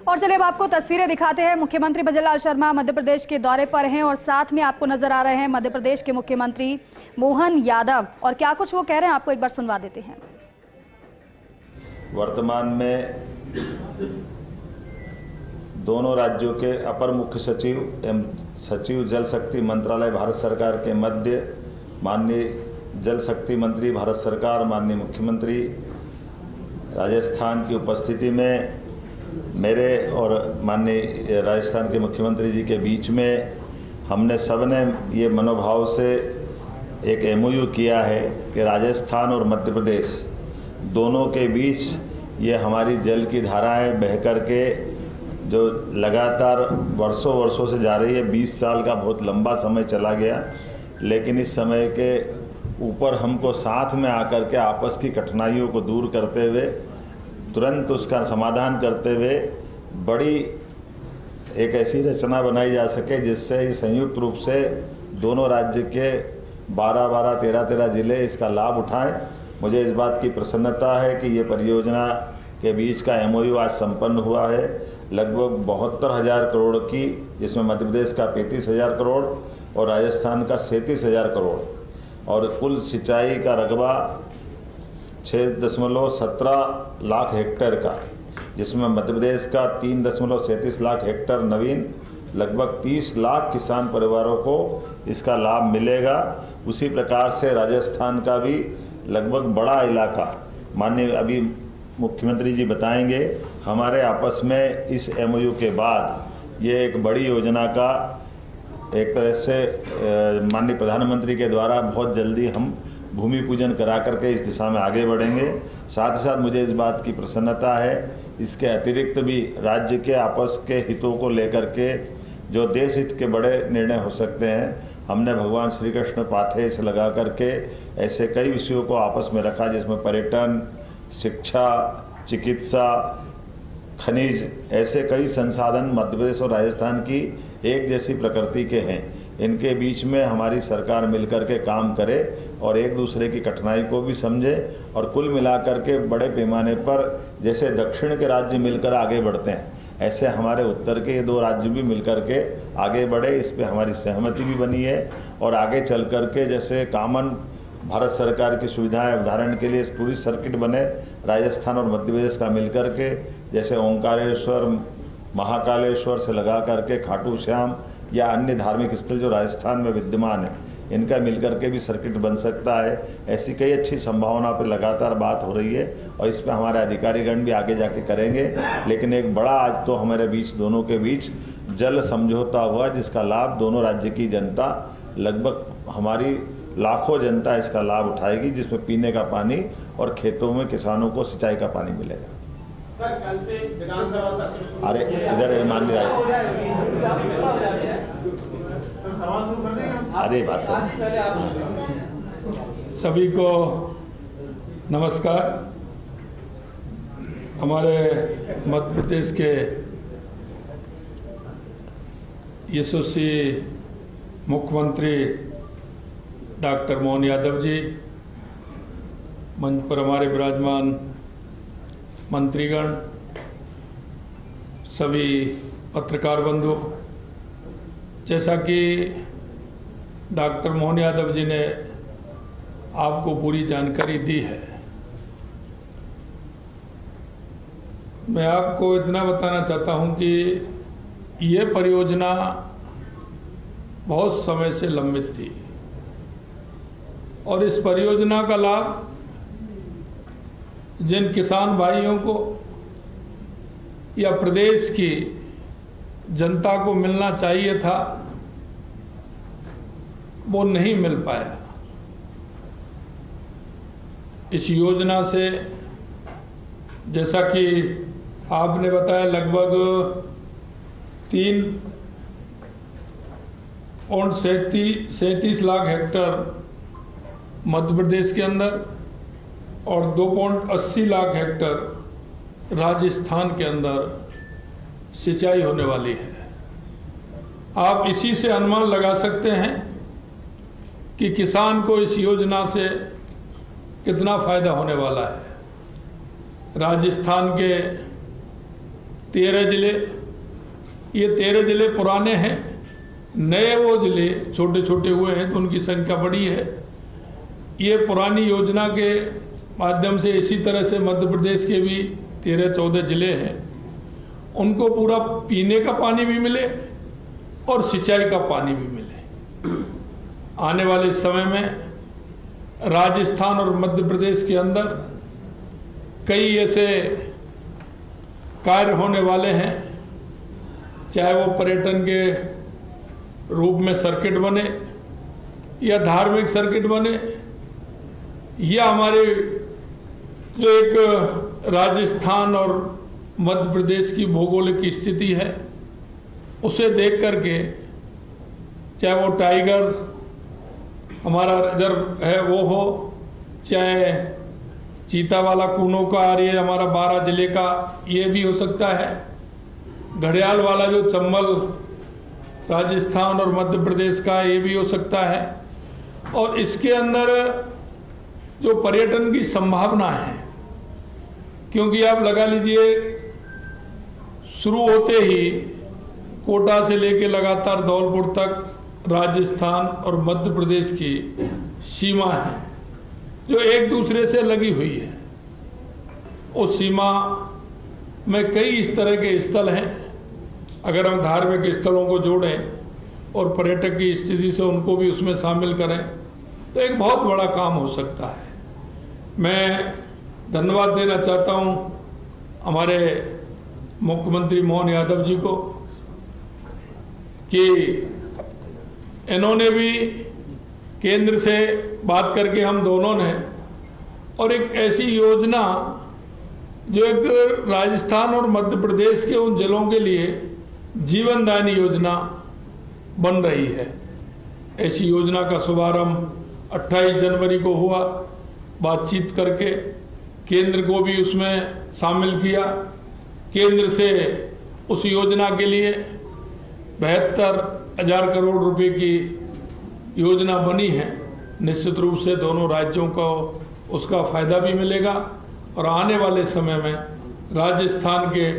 और चलिए अब आपको तस्वीरें दिखाते हैं। मुख्यमंत्री भजनलाल शर्मा मध्य प्रदेश के दौरे पर हैं और साथ में आपको नजर आ रहे हैं मध्य प्रदेश के मुख्यमंत्री मोहन यादव, और क्या कुछ वो कह रहे हैं आपको एक बार सुनवा देते हैं। वर्तमान में दोनों राज्यों के अपर मुख्य सचिव एवं सचिव जल शक्ति मंत्रालय भारत सरकार के मध्य माननीय जल शक्ति मंत्री भारत सरकार माननीय मुख्यमंत्री राजस्थान की उपस्थिति में मेरे और माननीय राजस्थान के मुख्यमंत्री जी के बीच में हमने सबने ये मनोभाव से एक MOU किया है कि राजस्थान और मध्य प्रदेश दोनों के बीच ये हमारी जल की धाराएं बह कर के जो लगातार वर्षों से जा रही है, 20 साल का बहुत लंबा समय चला गया, लेकिन इस समय के ऊपर हमको साथ में आकर के आपस की कठिनाइयों को दूर करते हुए तुरंत उसका समाधान करते हुए बड़ी एक ऐसी रचना बनाई जा सके जिससे संयुक्त रूप से दोनों राज्य के 12-12, 13-13 जिले इसका लाभ उठाएं। मुझे इस बात की प्रसन्नता है कि ये परियोजना के बीच का MOU आज संपन्न हुआ है, लगभग 72,000 करोड़ की, जिसमें मध्य प्रदेश का 35,000 करोड़ और राजस्थान का 37,000 करोड़, और कुल सिंचाई का रकबा 6.17 लाख हेक्टेयर का, जिसमें मध्य प्रदेश का 3.37 लाख हेक्टेयर नवीन, लगभग 30 लाख किसान परिवारों को इसका लाभ मिलेगा। उसी प्रकार से राजस्थान का भी लगभग बड़ा इलाका, माननीय अभी मुख्यमंत्री जी बताएंगे, हमारे आपस में इस MOU के बाद ये एक बड़ी योजना का एक तरह से माननीय प्रधानमंत्री के द्वारा बहुत जल्दी हम भूमि पूजन करा करके इस दिशा में आगे बढ़ेंगे। साथ ही साथ मुझे इस बात की प्रसन्नता है, इसके अतिरिक्त भी राज्य के आपस के हितों को लेकर के जो देश हित के बड़े निर्णय हो सकते हैं, हमने भगवान श्री कृष्ण पाथे से लगा करके ऐसे कई विषयों को आपस में रखा, जिसमें पर्यटन, शिक्षा, चिकित्सा, खनिज, ऐसे कई संसाधन मध्य प्रदेश और राजस्थान की एक जैसी प्रकृति के हैं। इनके बीच में हमारी सरकार मिलकर के काम करे और एक दूसरे की कठिनाई को भी समझे, और कुल मिलाकर के बड़े पैमाने पर जैसे दक्षिण के राज्य मिलकर आगे बढ़ते हैं, ऐसे हमारे उत्तर के ये 2 राज्य भी मिलकर के आगे बढ़े। इस पे हमारी सहमति भी बनी है, और आगे चल कर के जैसे कॉमन भारत सरकार की सुविधाएं, उदाहरण के लिए पूरी सर्किट बने राजस्थान और मध्य प्रदेश का मिलकर के, जैसे ओंकारेश्वर, महाकालेश्वर से लगा करके खाटू श्याम या अन्य धार्मिक स्थल जो राजस्थान में विद्यमान है, इनका मिलकर के भी सर्किट बन सकता है। ऐसी कई अच्छी संभावना पर लगातार बात हो रही है, और इस पर हमारे अधिकारीगण भी आगे जाके करेंगे। लेकिन एक बड़ा आज तो हमारे बीच, दोनों के बीच जल समझौता हुआ, जिसका लाभ दोनों राज्य की जनता, लगभग हमारी लाखों जनता इसका लाभ उठाएगी, जिसमें पीने का पानी और खेतों में किसानों को सिंचाई का पानी मिलेगा। अरे इधर मान लिया, अरे बात सभी को नमस्कार। हमारे मध्य प्रदेश के यशस्वी मुख्यमंत्री डॉक्टर मोहन यादव जी, मंच पर हमारे विराजमान मंत्रीगण, सभी पत्रकार बंधु, जैसा कि डॉक्टर मोहन यादव जी ने आपको पूरी जानकारी दी है, मैं आपको इतना बताना चाहता हूं कि ये परियोजना बहुत समय से लंबित थी, और इस परियोजना का लाभ जिन किसान भाइयों को या प्रदेश की जनता को मिलना चाहिए था, वो नहीं मिल पाया। इस योजना से, जैसा कि आपने बताया, लगभग 3.37 लाख हेक्टेयर मध्य प्रदेश के अंदर और 2.80 लाख हेक्टेयर राजस्थान के अंदर सिंचाई होने वाली है। आप इसी से अनुमान लगा सकते हैं कि किसान को इस योजना से कितना फायदा होने वाला है। राजस्थान के 13 जिले, ये 13 जिले पुराने हैं, नए वो जिले छोटे छोटे हुए हैं तो उनकी संख्या बड़ी है। ये पुरानी योजना के माध्यम से इसी तरह से मध्य प्रदेश के भी 13-14 जिले हैं, उनको पूरा पीने का पानी भी मिले और सिंचाई का पानी भी मिले। आने वाले समय में राजस्थान और मध्य प्रदेश के अंदर कई ऐसे कार्य होने वाले हैं, चाहे वो पर्यटन के रूप में सर्किट बने या धार्मिक सर्किट बने, या हमारे जो एक राजस्थान और मध्य प्रदेश की भौगोलिक स्थिति है उसे देख करके, चाहे वो टाइगर हमारा रिजर्व है वो हो, चाहे चीता वाला कूनो का एरिया हमारा 12 जिले का ये भी हो सकता है, घड़ियाल वाला जो चंबल राजस्थान और मध्य प्रदेश का ये भी हो सकता है। और इसके अंदर जो पर्यटन की संभावना है, क्योंकि आप लगा लीजिए शुरू होते ही कोटा से लेके लगातार धौलपुर तक राजस्थान और मध्य प्रदेश की सीमा है जो एक दूसरे से लगी हुई है। उस सीमा में कई इस तरह के स्थल हैं, अगर हम धार्मिक स्थलों को जोड़ें और पर्यटक की स्थिति से उनको भी उसमें शामिल करें तो एक बहुत बड़ा काम हो सकता है। मैं धन्यवाद देना चाहता हूं हमारे मुख्यमंत्री मोहन यादव जी को कि इन्होंने भी केंद्र से बात करके हम दोनों ने और एक ऐसी योजना जो एक राजस्थान और मध्य प्रदेश के उन जिलों के लिए जीवनदायिनी योजना बन रही है, ऐसी योजना का शुभारंभ 28 जनवरी को हुआ। बातचीत करके केंद्र को भी उसमें शामिल किया। केंद्र से उस योजना के लिए 72,000 करोड़ रुपए की योजना बनी है। निश्चित रूप से दोनों राज्यों को उसका फायदा भी मिलेगा और आने वाले समय में राजस्थान के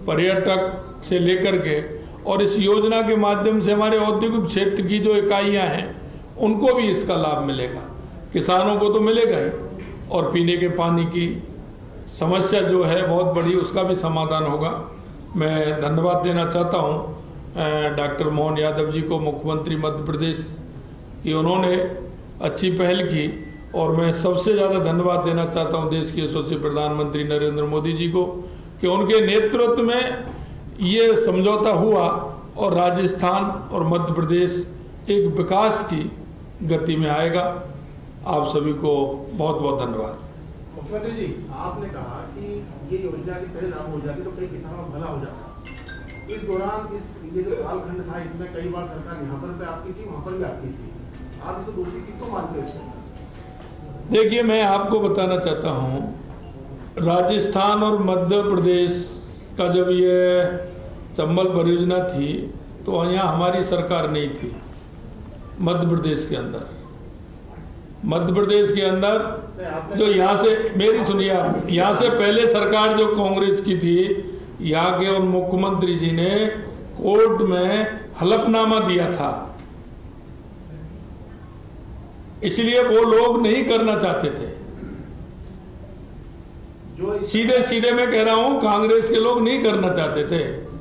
पर्यटक से लेकर के और इस योजना के माध्यम से हमारे औद्योगिक क्षेत्र की जो इकाइयां हैं उनको भी इसका लाभ मिलेगा। किसानों को तो मिलेगा ही और पीने के पानी की समस्या जो है बहुत बड़ी उसका भी समाधान होगा। मैं धन्यवाद देना चाहता हूं डॉक्टर मोहन यादव जी को, मुख्यमंत्री मध्य प्रदेश की, उन्होंने अच्छी पहल की। और मैं सबसे ज़्यादा धन्यवाद देना चाहता हूं देश के यशस्वी प्रधानमंत्री नरेंद्र मोदी जी को कि उनके नेतृत्व में ये समझौता हुआ और राजस्थान और मध्य प्रदेश एक विकास की गति में आएगा। आप सभी को बहुत बहुत धन्यवाद। मुख्यमंत्री जी, आपने कहा कि ये योजना की पहले लागू हो जाती तो कई किसानों का भला हो जाता। इस दौरान ये जो कालखंड था इसमें कई बार सरकार यहाँ पर आपकी थी, वहाँ पर भी आपकी थी, आप इसको दोषी किसको मानते हो? देखिए, मैं आपको बताना चाहता हूँ, राजस्थान और मध्य प्रदेश का जब ये चंबल परियोजना थी तो यहाँ हमारी सरकार नहीं थी। मध्य प्रदेश के अंदर जो यहाँ से, मेरी सुनिए आप, यहाँ से पहले सरकार जो कांग्रेस की थी, यहाँ के और मुख्यमंत्री जी ने कोर्ट में हलफनामा दिया था, इसलिए वो लोग नहीं करना चाहते थे। सीधे सीधे मैं कह रहा हूं, कांग्रेस के लोग नहीं करना चाहते थे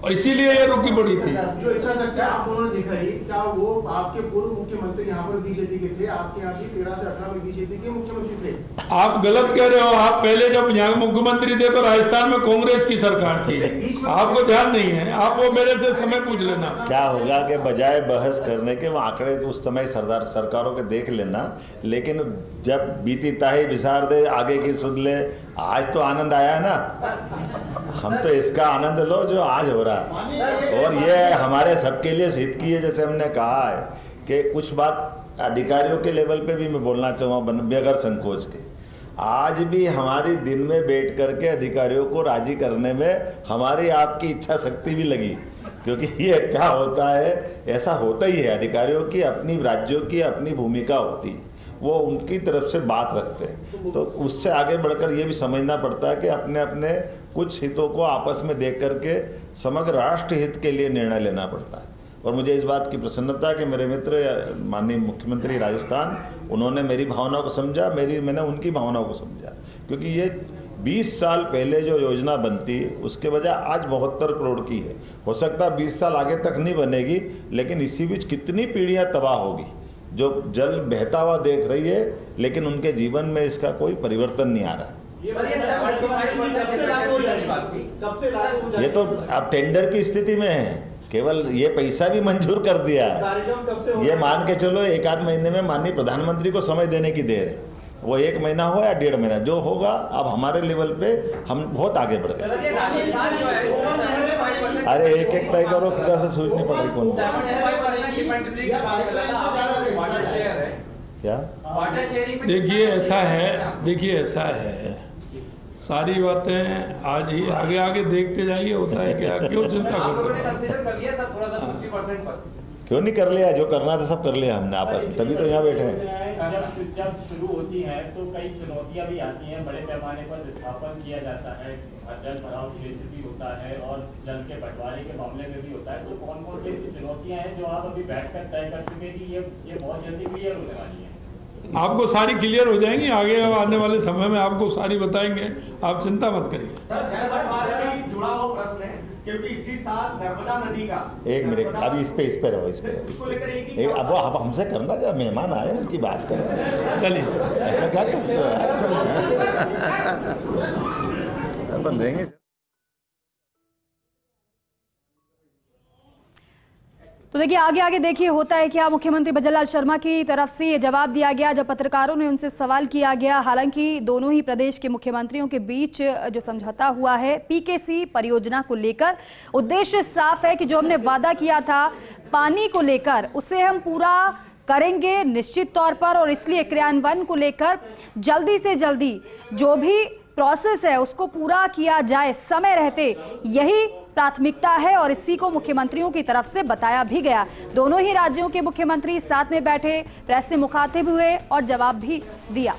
और इसीलिए ये रुकी पड़ी थी। जो इच्छा शक्ति आप दोनों ने दिखाई, क्या वो आपके पूर्व मुख्यमंत्री यहाँ पर बीजेपी के थे? आपके यहाँ 13 से 18 में बीजेपी के मुख्यमंत्री थे। आप गलत कह रहे हो। आप पहले जब यहाँ मुख्यमंत्री थे तो राजस्थान में कांग्रेस की सरकार थी, आपको ध्यान नहीं है। आप वो मेरे से समय पूछ लेना। क्या होगा कि बजाय बहस करने के वो आंकड़े उस समय सरकारों के देख लेना, लेकिन जब बीती ताही विसार दे आगे की सुन ले। आज तो आनंद आया है ना, हम तो इसका आनंद लो जो आज हो रहा है। और ये हमारे सबके लिए हित की है। जैसे हमने कहा है कि कुछ बात अधिकारियों के लेवल पे भी मैं बोलना चाहूँगा बगैर संकोच के। आज भी हमारी दिन में बैठ करके अधिकारियों को राजी करने में हमारी आपकी इच्छा शक्ति भी लगी, क्योंकि ये क्या होता है, ऐसा होता ही है। अधिकारियों की अपनी, राज्यों की अपनी भूमिका होती है वो उनकी तरफ से बात रखते हैं। तो उससे आगे बढ़कर ये भी समझना पड़ता है कि अपने अपने कुछ हितों को आपस में देख करके समग्र राष्ट्र हित के लिए निर्णय लेना पड़ता है। और मुझे इस बात की प्रसन्नता है कि मेरे मित्र माननीय मुख्यमंत्री राजस्थान, उन्होंने मेरी भावनाओं को समझा, मैंने उनकी भावनाओं को समझा। क्योंकि ये 20 साल पहले जो योजना बनती उसके बजाय आज 72 करोड़ की है। हो सकता है 20 साल आगे तक नहीं बनेगी, लेकिन इसी बीच कितनी पीढ़ियां तबाह होगी जो जल बहता हुआ देख रही है, लेकिन उनके जीवन में इसका कोई परिवर्तन नहीं आ रहा है। ये तो अब टेंडर की स्थिति में है, केवल ये पैसा भी मंजूर कर दिया है। ये मान के चलो 1-8 महीने में माननीय प्रधानमंत्री को समय देने की देर है। वो 1 महीना हो या 1.5 महीना जो होगा, अब हमारे लेवल पे हम बहुत आगे बढ़ गए। अरे एक तय करो, किधर से सोचनी पड़ेगी कौन क्या। देखिए ऐसा है, सारी बातें आज ही आगे आगे देखते जाइए, होता है क्या, क्यों चिंता क्यों नहीं कर लिया, जो करना था सब कर लिया हमने आपस में, तभी तो यहाँ बैठे हैं। जब शुरू होती है तो कई चुनौतियां भी आती हैं, बड़े पैमाने पर विस्थापन किया जाता है, जल भराव क्षेत्र भी होता है और जल के बंटवारे के मामले में भी होता है। तो कौन कौन सी चुनौतियां हैं जो आप अभी बैठकर तय कर चुके हैं कि ये बहुत जल्दी क्लियर होने वाली है? आपको सारी क्लियर हो जाएंगी, आगे आने वाले समय में आपको सारी बताएंगे, आप चिंता मत करिए। जुड़ा हुआ प्रश्न है क्योंकि इसी साल नर्मदा नदी का एक मिनट, अभी इस पे रहो, अब आप हमसे करना, जब मेहमान आए उनकी बात करें। चलिए क्या करते हो बन रहेंगे। तो देखिए आगे देखिए होता है क्या। मुख्यमंत्री भजनलाल शर्मा की तरफ से ये जवाब दिया गया जब पत्रकारों ने उनसे सवाल किया गया। हालांकि दोनों ही प्रदेश के मुख्यमंत्रियों के बीच जो समझौता हुआ है पीकेसी परियोजना को लेकर, उद्देश्य साफ है कि जो हमने वादा किया था पानी को लेकर उसे हम पूरा करेंगे निश्चित तौर पर, और इसलिए क्रियान्वयन को लेकर जल्दी से जल्दी जो भी प्रोसेस है उसको पूरा किया जाए समय रहते, यही प्राथमिकता है और इसी को मुख्यमंत्रियों की तरफ से बताया भी गया। दोनों ही राज्यों के मुख्यमंत्री साथ में बैठे, प्रेस से मुखातिब हुए और जवाब भी दिया।